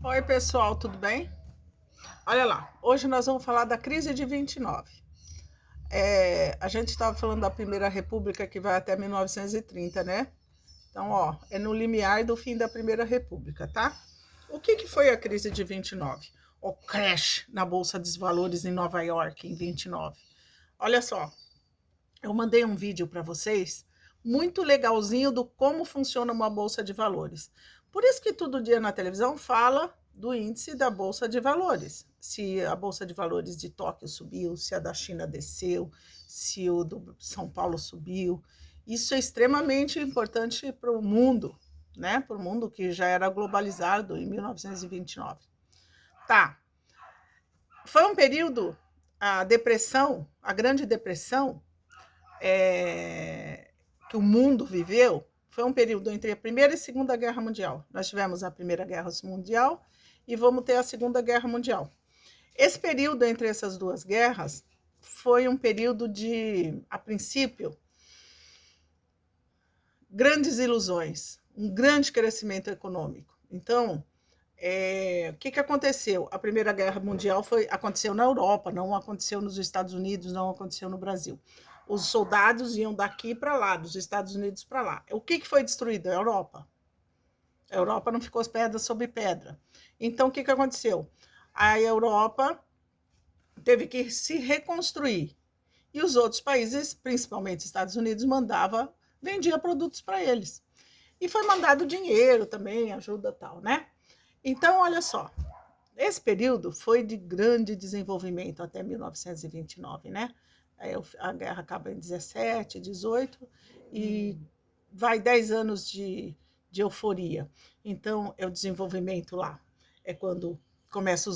Oi, pessoal, tudo bem? Olha lá, hoje nós vamos falar da crise de 29. A gente estava falando da Primeira República que vai até 1930, né? Então, ó, é no limiar do fim da Primeira República, tá? O que foi a crise de 29? O crash na Bolsa de Valores em Nova York em 29. Olha só, eu mandei um vídeo para vocês muito legalzinho do como funciona uma bolsa de valores. Por isso que todo dia na televisão fala do índice da bolsa de valores. Se a bolsa de valores de Tóquio subiu, se a da China desceu, se o do São Paulo subiu. Isso é extremamente importante para o mundo, né? Para o mundo que já era globalizado em 1929. Tá. Foi um período, a depressão, a Grande Depressão, que o mundo viveu foi um período entre a Primeira e a Segunda Guerra Mundial. Nós tivemos a Primeira Guerra Mundial e vamos ter a Segunda Guerra Mundial. Esse período entre essas duas guerras foi um período de, a princípio, grandes ilusões, um grande crescimento econômico. Então, o que aconteceu? A Primeira Guerra Mundial aconteceu na Europa, não aconteceu nos Estados Unidos, não aconteceu no Brasil. Os soldados iam daqui para lá, dos Estados Unidos para lá. O que foi destruído? A Europa. A Europa não ficou pedra sobre pedra. Então, o que aconteceu? A Europa teve que se reconstruir. E os outros países, principalmente Estados Unidos, vendia produtos para eles. E foi mandado dinheiro também, ajuda tal, né? Então, olha só, esse período foi de grande desenvolvimento até 1929, né? A guerra acaba em 17, 18 e vai 10 anos de euforia. Então, é o desenvolvimento lá. É quando começam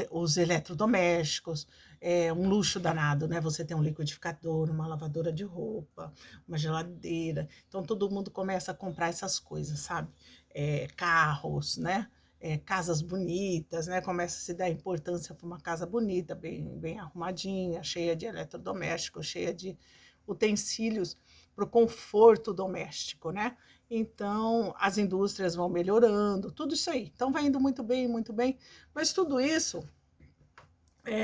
os eletrodomésticos, é um luxo danado, né? Você tem um liquidificador, uma lavadora de roupa, uma geladeira. Então, todo mundo começa a comprar essas coisas, sabe? Carros, né? Casas bonitas, né? Começa a se dar importância para uma casa bonita, bem arrumadinha, cheia de eletrodomésticos, cheia de utensílios para o conforto doméstico, né? Então, as indústrias vão melhorando, tudo isso aí. Então, vai indo muito bem. Mas tudo isso,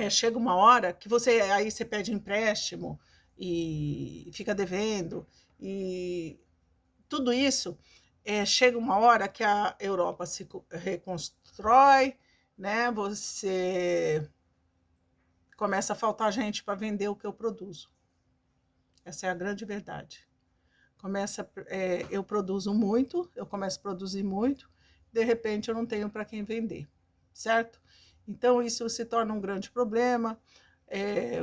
chega uma hora que aí você pede empréstimo e fica devendo, e tudo isso chega uma hora que a Europa se reconstrói, né? Você começa a faltar gente para vender o que eu produzo. Essa é a grande verdade. Eu produzo muito, eu começo a produzir muito, de repente eu não tenho para quem vender, certo? Então isso se torna um grande problema,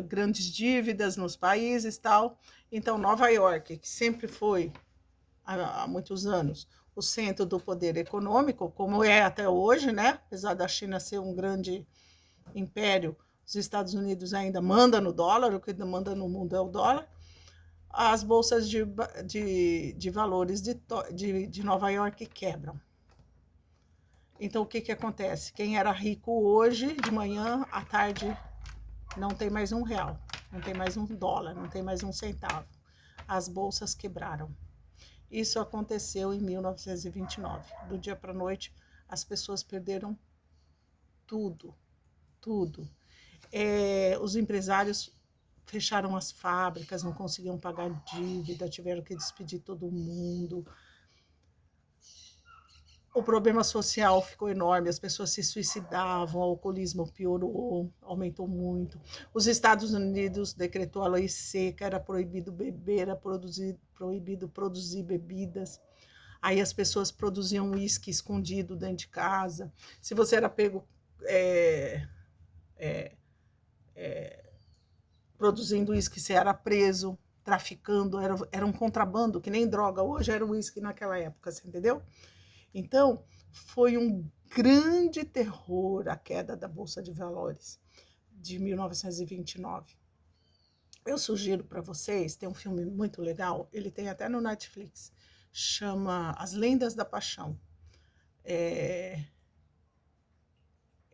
grandes dívidas nos países, tal. Então Nova York, que sempre foi há muitos anos o centro do poder econômico, como é até hoje, né? Apesar da China ser um grande império, os Estados Unidos ainda manda no dólar, o que manda no mundo é o dólar. As bolsas de valores de Nova York quebram. Então, o que acontece? Quem era rico hoje, de manhã, à tarde, não tem mais R$ 1, não tem mais $1, não tem mais 1 centavo. As bolsas quebraram. Isso aconteceu em 1929. Do dia para a noite, as pessoas perderam tudo, tudo. Os empresários fecharam as fábricas, não conseguiam pagar dívida, tiveram que despedir todo mundo. O problema social ficou enorme, as pessoas se suicidavam, o alcoolismo piorou, aumentou muito. Os Estados Unidos decretou a lei seca, era proibido beber, era proibido produzir bebidas. Aí as pessoas produziam uísque escondido dentro de casa. Se você era pego produzindo uísque, você era preso, traficando, era um contrabando, que nem droga hoje, era uísque naquela época, você entendeu? Então, foi um grande terror a queda da Bolsa de Valores de 1929. Eu sugiro para vocês, tem um filme muito legal, ele tem até no Netflix, chama As Lendas da Paixão. É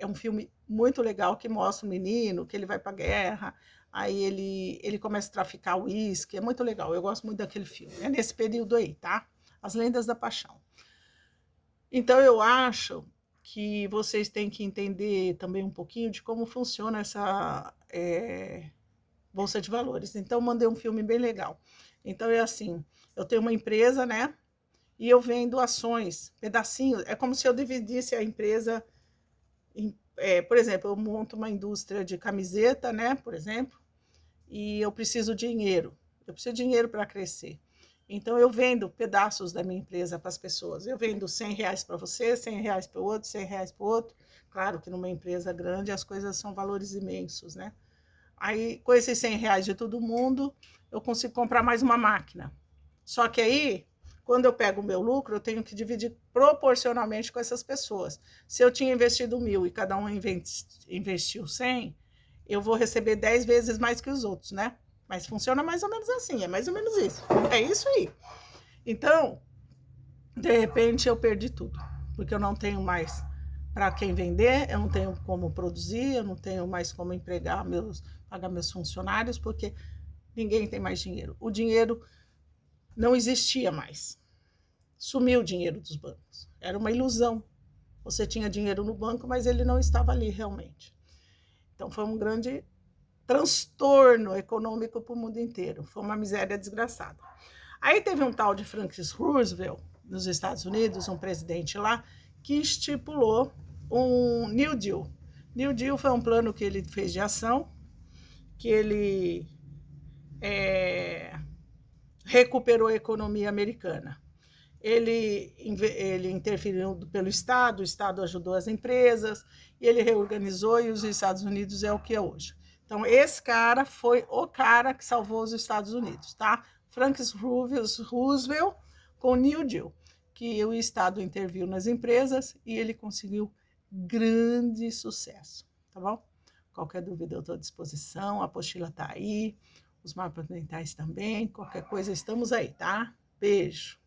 um filme muito legal que mostra um menino que ele vai para a guerra, aí ele começa a traficar uísque, é muito legal, eu gosto muito daquele filme. É nesse período aí, tá? As Lendas da Paixão. Então eu acho que vocês têm que entender também um pouquinho de como funciona essa Bolsa de Valores. Então, mandei um filme bem legal. Então, é assim, eu tenho uma empresa, né? E eu vendo ações, pedacinhos. É como se eu dividisse a empresa por exemplo, eu monto uma indústria de camiseta, né? Por exemplo, e eu preciso de dinheiro. Eu preciso de dinheiro para crescer. Então, eu vendo pedaços da minha empresa para as pessoas. Eu vendo R$ 100 para você, R$ 100 para o outro, R$ 100 para o outro. Claro que numa empresa grande as coisas são valores imensos, né? Aí, com esses R$ 100 de todo mundo, eu consigo comprar mais uma máquina. Só que aí, quando eu pego o meu lucro, eu tenho que dividir proporcionalmente com essas pessoas. Se eu tinha investido 1.000 e cada um investiu 100, eu vou receber 10 vezes mais que os outros, né? Mas funciona mais ou menos assim, é mais ou menos isso. É isso aí. Então, de repente, eu perdi tudo, porque eu não tenho mais para quem vender, eu não tenho como produzir, eu não tenho mais como pagar meus funcionários, porque ninguém tem mais dinheiro. O dinheiro não existia mais. Sumiu o dinheiro dos bancos. Era uma ilusão. Você tinha dinheiro no banco, mas ele não estava ali realmente. Então, foi um grande transtorno econômico para o mundo inteiro. Foi uma miséria desgraçada. Aí teve um tal de Franklin Roosevelt, nos Estados Unidos, um presidente lá, que estipulou um New Deal. New Deal foi um plano que ele fez de ação, que ele recuperou a economia americana. Ele interferiu pelo Estado, o Estado ajudou as empresas, e ele reorganizou, e os Estados Unidos é o que é hoje. Então, esse cara foi o cara que salvou os Estados Unidos, tá? Franklin Roosevelt com o New Deal, que o Estado interviu nas empresas e ele conseguiu grande sucesso, tá bom? Qualquer dúvida eu estou à disposição, a apostila está aí, os mapas mentais também, qualquer coisa estamos aí, tá? Beijo!